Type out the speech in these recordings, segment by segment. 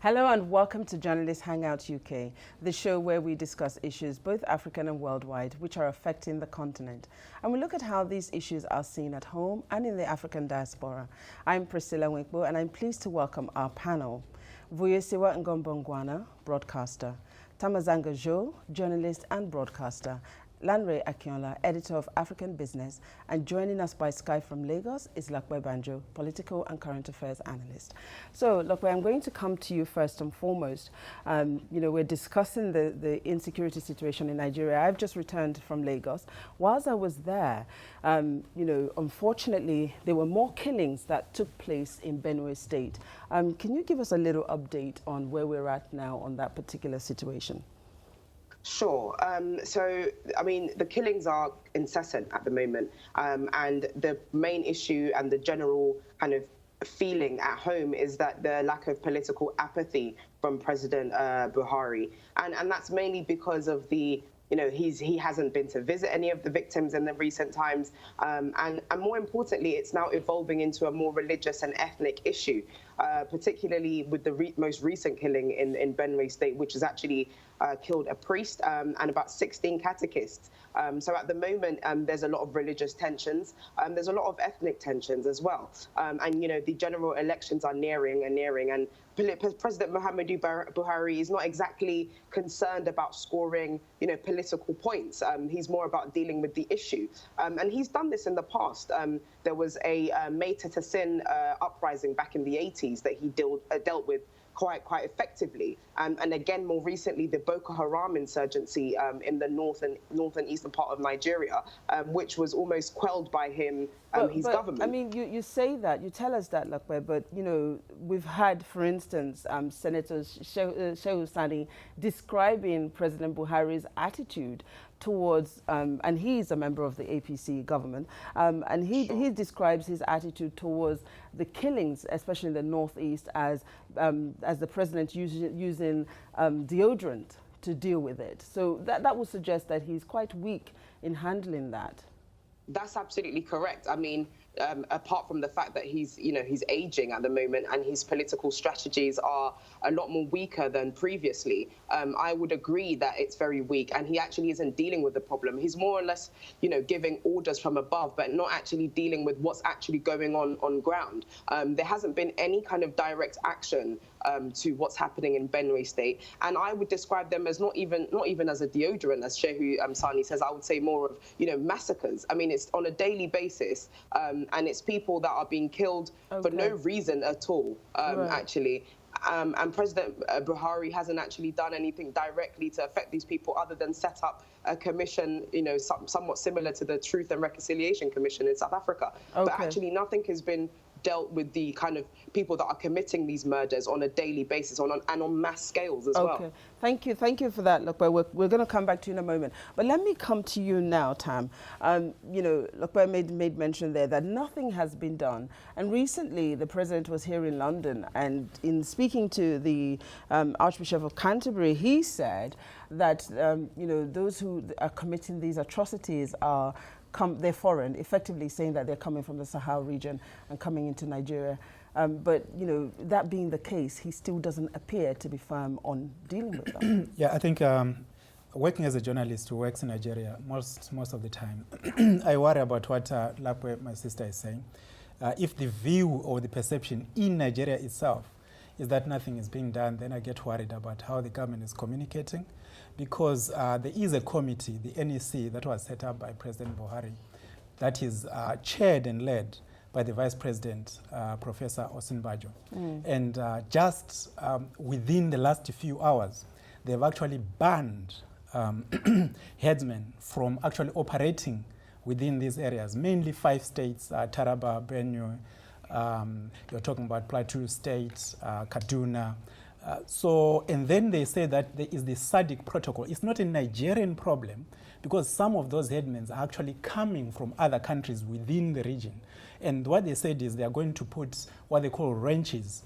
Hello and welcome to Journalist Hangout UK, the show where we discuss issues both African and worldwide which are affecting the continent. And we look at how these issues are seen at home and in the African diaspora. I'm Priscilla Nwikpo and I'm pleased to welcome our panel. Vuyiswa Ngqobongwana, broadcaster. Thamsanqa Zhou, journalist and broadcaster. Lanre Akinola, editor of African Business, and joining us by Skype from Lagos is Lape Banjo, political and current affairs analyst. So, Lape, I'm going to come to you first and foremost. We're discussing the insecurity situation in Nigeria. I've just returned from Lagos. Whilst I was there, unfortunately, there were more killings that took place in Benue State. Can you give us a little update on where we're at now on that particular situation? Sure. The killings are incessant at the moment. And the main issue and the general kind of feeling at home is that the lack of political apathy from President Buhari. And that's mainly because of he hasn't been to visit any of the victims in the recent times. And more importantly, it's now evolving into a more religious and ethnic issue, particularly with the most recent killing in Benue State, which has actually killed a priest and about 16 catechists. So at the moment, there's a lot of religious tensions. There's a lot of ethnic tensions as well. The general elections are nearing. And President Muhammadu Buhari is not exactly concerned about scoring, political points. He's more about dealing with the issue. And he's done this in the past. There was a Maita to Sin uprising back in the 80s that he dealt with quite effectively. And again, more recently, the Boko Haram insurgency in the north and eastern part of Nigeria, which was almost quelled by his government. I mean, you say that, you tell us that, Lape, but, we've had, for instance, Senator Shehu Sani describing President Buhari's attitude towards, and he's a member of the APC government, and he describes his attitude towards the killings, especially in the northeast, as the president using deodorant to deal with it. So that would suggest that he's quite weak in handling that. That's absolutely correct. I mean, apart from the fact that he's aging at the moment and his political strategies are a lot more weaker than previously, I would agree that it's very weak, and he actually isn't dealing with the problem. He's more or less, giving orders from above, but not actually dealing with what's actually going on ground. There hasn't been any kind of direct action to what's happening in Benue State, and I would describe them as not even as a deodorant, as Shehu Sani says. I would say more of massacres. I mean, it's on a daily basis, and it's people that are being killed for no reason at all, actually. And President Buhari hasn't actually done anything directly to affect these people other than set up a commission, somewhat similar to the Truth and Reconciliation Commission in South Africa. But actually nothing has been dealt with the kind of people that are committing these murders on a daily basis and on mass scales as well. Thank you for that, Lape. We're going to come back to you in a moment. But let me come to you now, Tam. Lape made mention there that nothing has been done. And recently, the president was here in London, and in speaking to the Archbishop of Canterbury, he said that, those who are committing these atrocities they're foreign, effectively saying that they're coming from the Sahel region and coming into Nigeria. But, that being the case, he still doesn't appear to be firm on dealing with them. Yeah, I think working as a journalist who works in Nigeria most of the time, I worry about what Lape, my sister, is saying. If the view or the perception in Nigeria itself is that nothing is being done, then I get worried about how the government is communicating, because there is a committee, the NEC, that was set up by President Buhari, that is chaired and led by the Vice President, Professor Banjo. And just within the last few hours, they've actually banned headsmen from actually operating within these areas, mainly 5 states, Taraba, Benue, you're talking about Plateau State, Kaduna. And then they say that there is the SADC protocol. It's not a Nigerian problem, because some of those headmen are actually coming from other countries within the region. And what they said is they are going to put what they call wrenches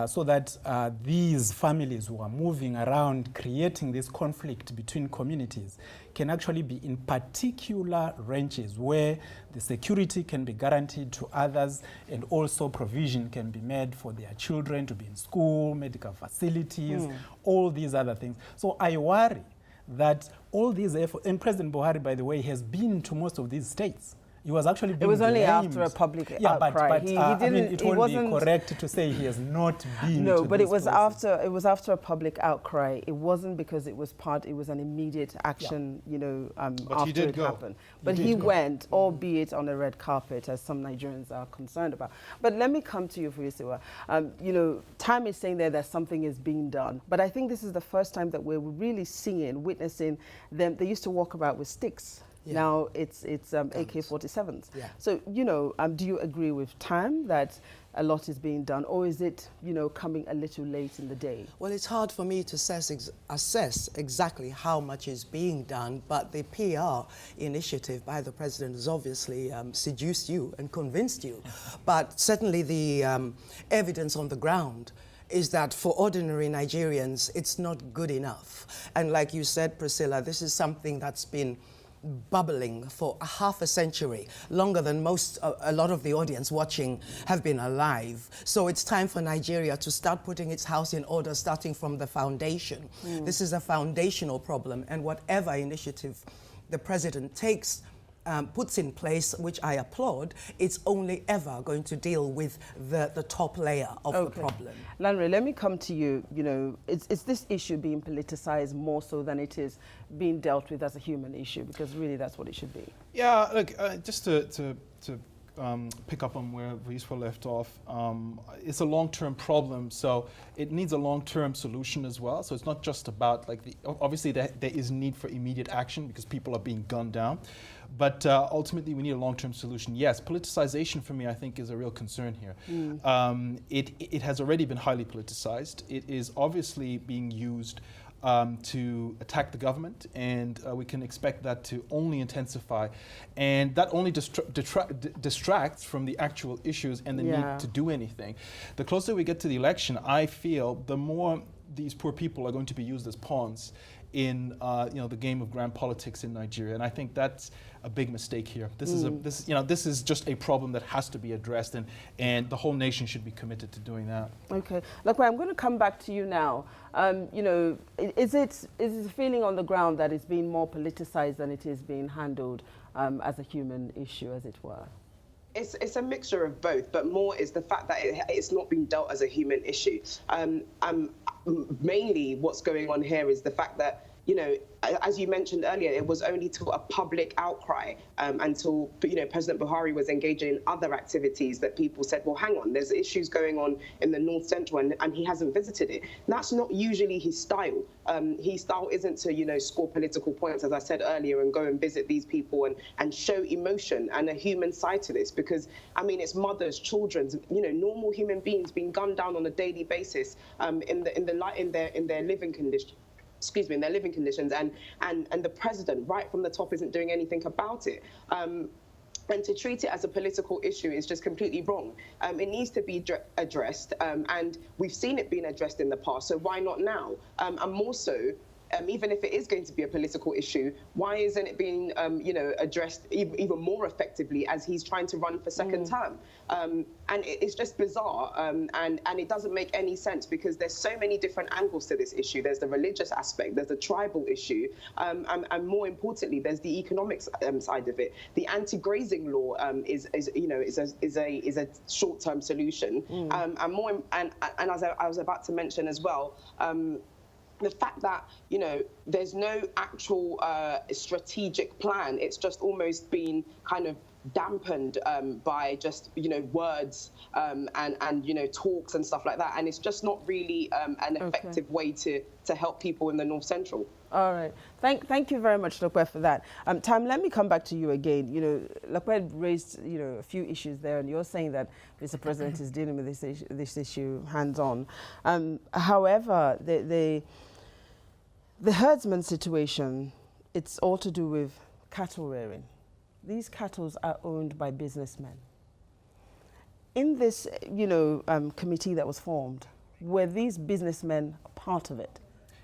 so that these families who are moving around, creating this conflict between communities, can actually be in particular ranches where the security can be guaranteed to others, and also provision can be made for their children to be in school, medical facilities, all these other things. So I worry that all these efforts, and President Buhari, by the way, has been to most of these states. He was actually being It was only blamed. after a public Yeah, outcry. but He I didn't, mean, it wouldn't be correct to say he has not been. No, to but these it was places. after a public outcry. It wasn't because it was an immediate action, you know, after it happened. But he went, albeit on a red carpet, as some Nigerians are concerned about. But let me come to you, Vuyiswa. You know, time is saying there that something is being done, but I think this is the first time that we're really seeing, witnessing them. They used to walk about with sticks. Yeah. Now it's AK-47s. Yeah. So, you know, do you agree with Tam that a lot is being done, or is it, you know, coming a little late in the day? Well, it's hard for me to assess exactly how much is being done, but the PR initiative by the president has obviously seduced you and convinced you. But certainly the evidence on the ground is that for ordinary Nigerians, it's not good enough. And like you said, Priscilla, this is something that's been bubbling for half a century, longer than a lot of the audience watching have been alive. So it's time for Nigeria to start putting its house in order, starting from the foundation. This is a foundational problem, and whatever initiative the president takes, puts in place, which I applaud, it's only ever going to deal with the top layer of the problem. Lanre, let me come to you. You know, is this issue being politicized more so than it is being dealt with as a human issue? Because really that's what it should be. Yeah, look, just to pick up on where Vuyiswa left off, it's a long-term problem, so it needs a long-term solution as well. So it's not just about, like, obviously there is need for immediate action because people are being gunned down, but ultimately we need a long-term solution. Yes, politicization for me, I think, is a real concern here. It has already been highly politicized. It is obviously being used to attack the government, and we can expect that to only intensify, and that only distracts from the actual issues and the need to do anything. The closer we get to the election, I feel the more these poor people are going to be used as pawns in the game of grand politics in Nigeria, and I think that's a big mistake here. This is just a problem that has to be addressed, and the whole nation should be committed to doing that. Okay, Lape, I'm going to come back to you now. You know, is it a feeling on the ground that it's being more politicized than it is being handled as a human issue, as it were? It's a mixture of both, but more is the fact that it's not being dealt as a human issue. Mainly what's going on here is the fact that, you know, as you mentioned earlier, it was only till a public outcry until, you know, President Buhari was engaging in other activities that people said, well, hang on, there's issues going on in the North Central, and he hasn't visited it. That's not usually his style. His style isn't to, you know, score political points, as I said earlier, and go and visit these people and show emotion and a human side to this, because, I mean, it's mothers, children, you know, normal human beings being gunned down on a daily basis in their living conditions. Excuse me, in their living conditions, and the president, right from the top, isn't doing anything about it. And to treat it as a political issue is just completely wrong. It needs to be addressed, and we've seen it being addressed in the past, so why not now? And more so, even if it is going to be a political issue, why isn't it being, you know, addressed even more effectively as he's trying to run for second term? And it's just bizarre, and it doesn't make any sense, because there's so many different angles to this issue. There's the religious aspect, there's the tribal issue, and more importantly, there's the economic side of it. The anti-grazing law is a short-term solution, and as I was about to mention as well. The fact that, you know, there's no actual strategic plan, it's just almost been kind of dampened by just, you know, words and you know, talks and stuff like that, and it's just not really an effective way to help people in the North Central. All right. Thank you very much, Lape, for that. Tam, let me come back to you again. You know, Lape raised, you know, a few issues there, and you're saying that Mr. President is dealing with this issue hands-on. However, the herdsman situation, it's all to do with cattle rearing. These cattle are owned by businessmen. In this, you know, committee that was formed, Were these businessmen part of it?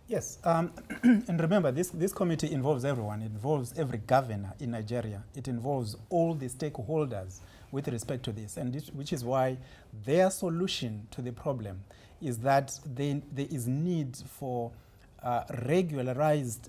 Yes, and remember, this committee involves everyone. It involves every governor in Nigeria. It involves all the stakeholders with respect to this, and which is why their solution to the problem is that there is need for regularized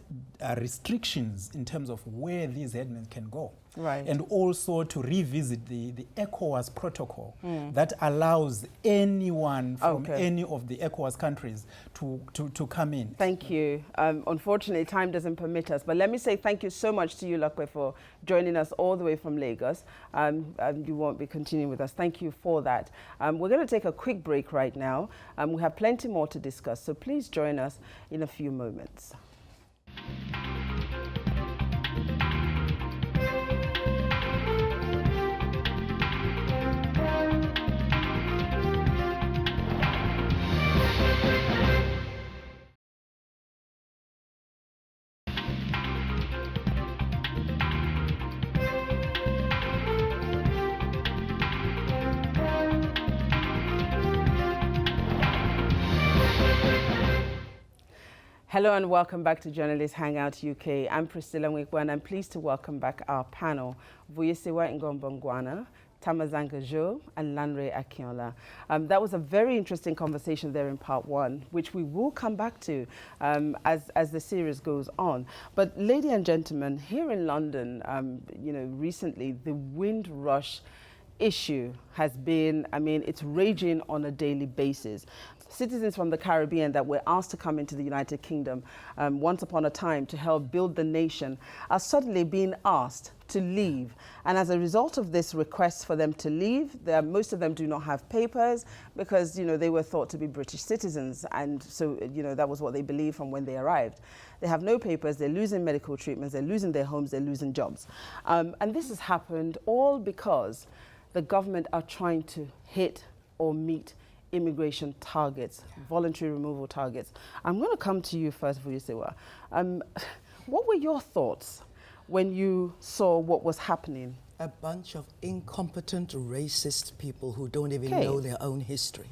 restrictions in terms of where these headmen can go. Right. And also to revisit the ECOWAS protocol that allows anyone from any of the ECOWAS countries to come in. Thank you. Unfortunately, time doesn't permit us, but let me say thank you so much to you, Lape, for joining us all the way from Lagos. You won't be continuing with us. Thank you for that. We're going to take a quick break right now. We have plenty more to discuss, so please join us in a few moments. Hello and welcome back to Journalist Hangout UK. I'm Priscilla Nwikpo and I'm pleased to welcome back our panel, Vuyiswa Ngqobongwana, Thamsanqa Zhou and Lanre Akinola. That was a very interesting conversation there in part one, which we will come back to as the series goes on. But ladies and gentlemen, here in London, recently the Windrush issue has been, it's raging on a daily basis. Citizens from the Caribbean that were asked to come into the United Kingdom once upon a time to help build the nation are suddenly being asked to leave. And as a result of this request for them to leave, most of them do not have papers because, they were thought to be British citizens. And so, that was what they believed from when they arrived. They have no papers, they're losing medical treatments, they're losing their homes, they're losing jobs. And this has happened all because the government are trying to hit or meet immigration targets, voluntary removal targets. I'm going to come to you first, Vuyiswa. What were your thoughts when you saw what was happening? A bunch of incompetent, racist people who don't even know their own history.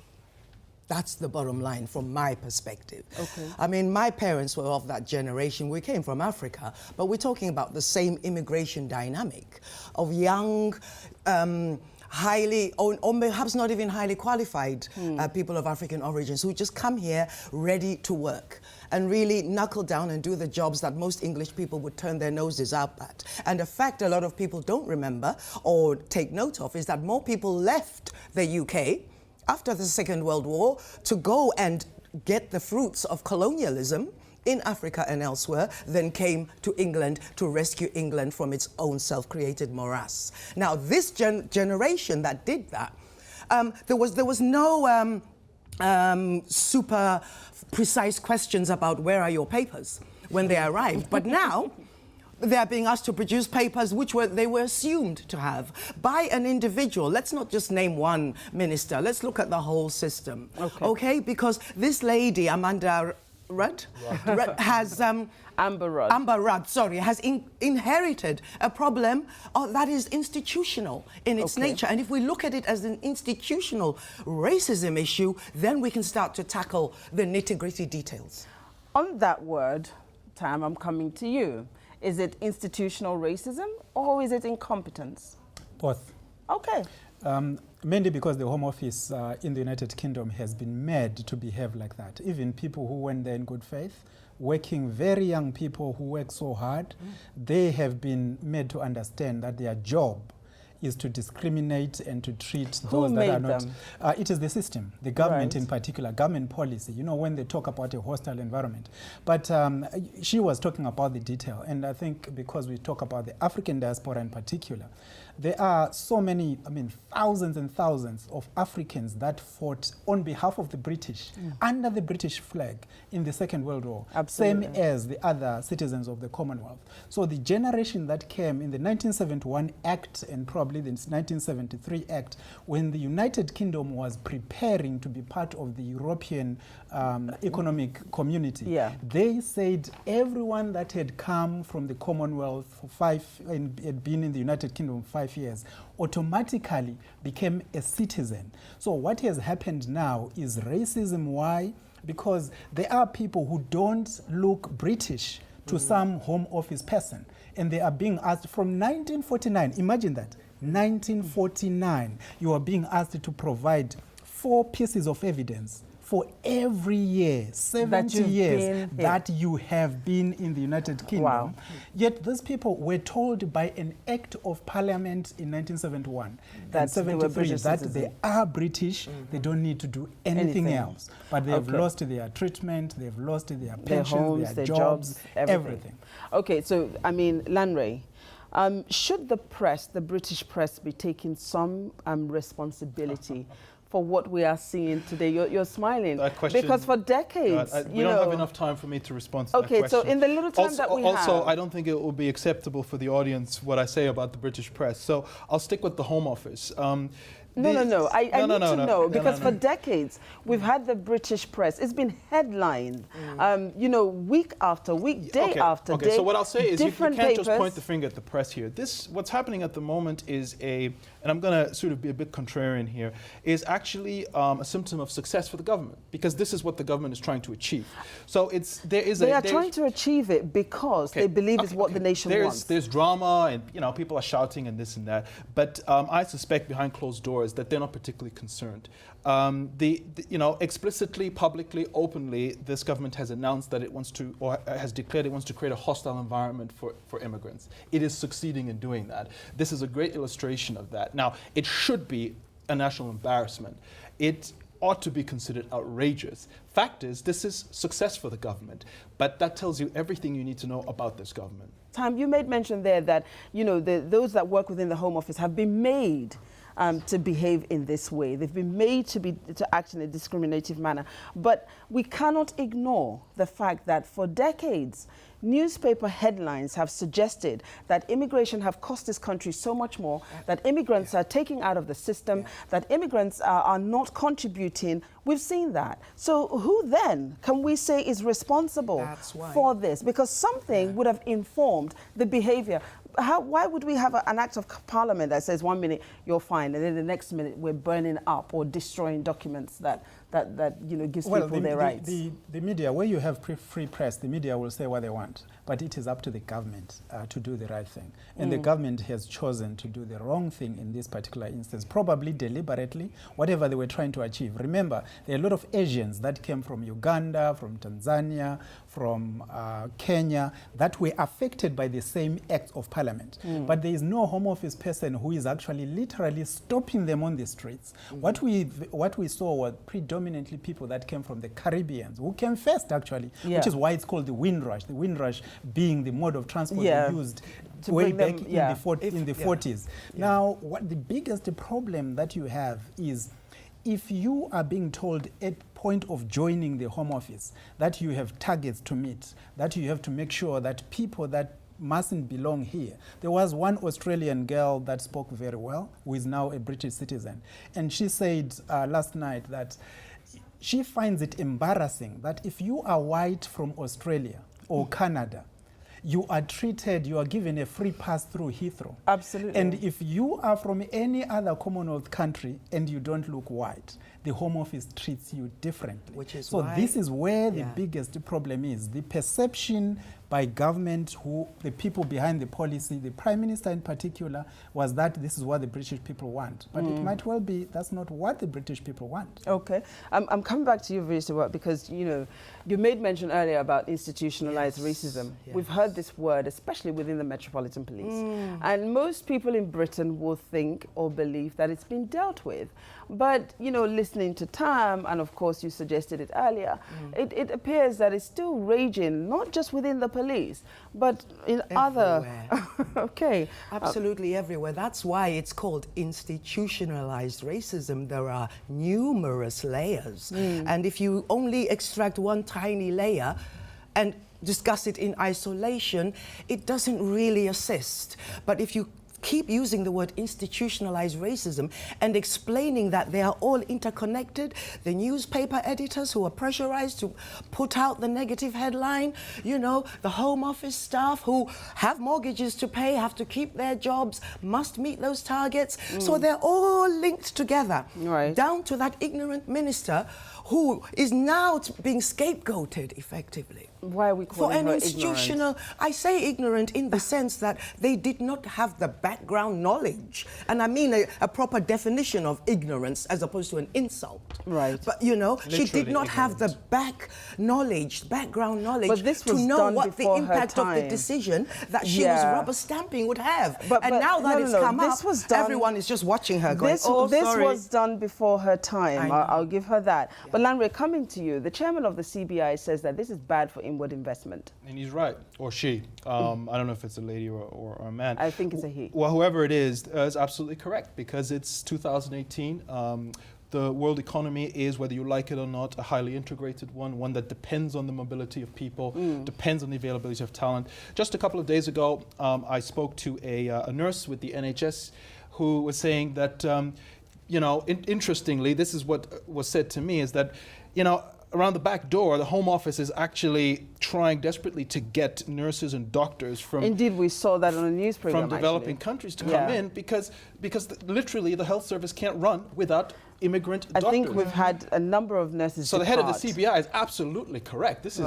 That's the bottom line from my perspective. Okay. My parents were of that generation. We came from Africa, but we're talking about the same immigration dynamic of young, highly, or perhaps not even highly qualified people of African origins who just come here ready to work and really knuckle down and do the jobs that most English people would turn their noses up at. And a fact a lot of people don't remember or take note of is that more people left the UK after the Second World War to go and get the fruits of colonialism in Africa and elsewhere, then came to England to rescue England from its own self-created morass. Now, this generation that did that, there was no super precise questions about where are your papers when they arrived. But now, they are being asked to produce papers which they were assumed to have by an individual. Let's not just name one minister. Let's look at the whole system. Okay? Because this lady, Amber Rudd has inherited a problem that is institutional in its nature. And if we look at it as an institutional racism issue, then we can start to tackle the nitty-gritty details. On that word, Tam, I'm coming to you. Is it institutional racism or is it incompetence? Both. Okay. Mainly because the Home Office in the United Kingdom has been made to behave like that. Even people who went there in good faith, working, very young people who work so hard, they have been made to understand that their job is to discriminate and to treat those that are not. It is the system, the government in particular, government policy, when they talk about a hostile environment. But she was talking about the detail, and I think because we talk about the African diaspora in particular, there are so many, thousands and thousands of Africans that fought on behalf of the British, under the British flag in the Second World War, same as the other citizens of the Commonwealth. So the generation that came in the 1971 Act and probably the 1973 Act, when the United Kingdom was preparing to be part of the European economic community, they said everyone that had come from the Commonwealth for had been in the United Kingdom 5 5 years, automatically became a citizen. So what has happened now is racism. Why? Because there are people who don't look British to some Home Office person, and they are being asked from 1949, imagine that, 1949, you are being asked to provide 4 pieces of evidence for every year, 70 years that you have been in the United Kingdom. Wow. Yet these people were told by an Act of Parliament in 1971 and 73 that they are British, they don't need to do anything else. But they have lost their treatment, they've lost their pensions, homes, their jobs, everything. Okay, so, I mean, Lanre, should the press, the British press, be taking some responsibility for what we are seeing today? You're smiling. Because for decades, we don't have enough time for me to respond to that question. Okay, so in the little time that we have... Also, I don't think it will be acceptable for the audience what I say about the British press. So I'll stick with the Home Office. I need to know, because for decades, we've had the British press. It's been headlined, you know, week after week, day after day. So what I'll say is you can't papers. just point the finger at the press here. What's happening at the moment is and I'm going to sort of be a bit contrarian here, is actually a symptom of success for the government, because this is what the government is trying to achieve. So they are trying to achieve it because they believe it's what the nation wants. There's drama, and you know, people are shouting and this and that. But I suspect behind closed doors that they're not particularly concerned. You know, explicitly, publicly, openly, this government has announced that it wants to, or has declared it wants to create a hostile environment for immigrants. It is succeeding in doing that. This is a great illustration of that. Now, it should be a national embarrassment. It ought to be considered outrageous. Fact is, this is success for the government, but that tells you everything you need to know about this government. Tam, you made mention there that, you know, those that work within the Home Office have been made to behave in this way. They've been made to act in a discriminative manner. But we cannot ignore the fact that for decades, newspaper headlines have suggested that immigration have cost this country so much more, that immigrants are taking out of the system, that immigrants are not contributing. We've seen that. So who then can we say is responsible for this? Because something would have informed the behavior. Why would we have an act of parliament that says 1 minute you're fine and then the next minute we're burning up or destroying documents that you know, gives people their rights? The media, where you have free press, the media will say what they want, but it is up to the government to do the right thing. And the government has chosen to do the wrong thing in this particular instance, probably deliberately, whatever they were trying to achieve. Remember, there are a lot of Asians that came from Uganda, from Tanzania, from Kenya, that were affected by the same act of parliament. But there is no Home Office person who is actually literally stopping them on the streets. What we saw were predominantly people that came from the Caribbean, who came first actually, which is why it's called the Windrush. The Windrush being the mode of transport they used way back in the 40s. Now, what the biggest problem that you have is, if you are being told at point of joining the Home Office that you have targets to meet, that you have to make sure that people that mustn't belong here. There was one Australian girl that spoke very well, who is now a British citizen. And she said last night that she finds it embarrassing that if you are white from Australia or Canada, you are given a free pass through Heathrow. Absolutely. And if you are from any other Commonwealth country and you don't look white, the Home Office treats you differently. Which is so this is where the biggest problem is. The perception by government, the people behind the policy, the Prime Minister in particular, was that this is what the British people want. But it might well be that's not what the British people want. Okay. I'm coming back to you, Vuyiswa, because, you know, you made mention earlier about institutionalized racism. Yes. We've heard this word, especially within the Metropolitan Police. And most people in Britain will think or believe that it's been dealt with. But, you know, listening to Tam, and of course you suggested it earlier, it appears that it's still raging, not just within the police, but in everywhere. Okay. Absolutely everywhere. That's why it's called institutionalized racism. There are numerous layers. And if you only extract one tiny layer and discuss it in isolation, it doesn't really assist. But if you keep using the word institutionalized racism and explaining that they are all interconnected. The newspaper editors who are pressurized to put out the negative headline, you know, the Home Office staff who have mortgages to pay, have to keep their jobs, must meet those targets. So they're all linked together, down to that ignorant minister who is now being scapegoated effectively. Why are we calling her institutional, ignorant? I say ignorant in the sense that they did not have the background knowledge. And I mean a proper definition of ignorance as opposed to an insult. Right. But, you know, Literally she did not have the background knowledge to know what the impact of the decision that she was rubber stamping would have. And now that it's come up, everyone is just watching her going, this was done before her time. I'll give her that. Yeah. But Lanre, coming to you, the chairman of the CBI says that this is bad for inward investment. And he's right, or she. I don't know if it's a lady or a man. I think it's a he. Well, whoever it is absolutely correct, because it's 2018. The world economy is, whether you like it or not, a highly integrated one that depends on the mobility of people, depends on the availability of talent. Just a couple of days ago, I spoke to a nurse with the NHS who was saying that, you know, interestingly, this is what was said to me, is that, you know, around the back door, the Home Office is actually trying desperately to get nurses and doctors from... Indeed, we saw that on a news program, from developing countries to come in, because literally the health service can't run without immigrant doctors. I think we've had a number of nurses So the head of the CBI is absolutely correct. This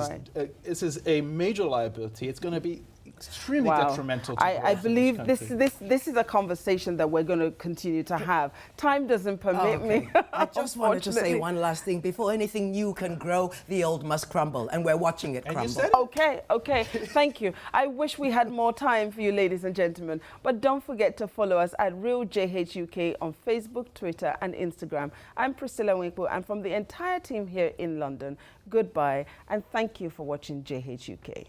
is a major liability. It's going to be extremely detrimental to I believe this is a conversation that we're going to continue to have. Time doesn't permit me. I just wanted to say one last thing. Before anything new can grow, the old must crumble, and we're watching it crumble. You said it. Okay, thank you. I wish we had more time for you, ladies and gentlemen, but don't forget to follow us at RealJHUK on Facebook, Twitter and Instagram. I'm Priscilla Nwikpo, and from the entire team here in London, goodbye and thank you for watching JHUK.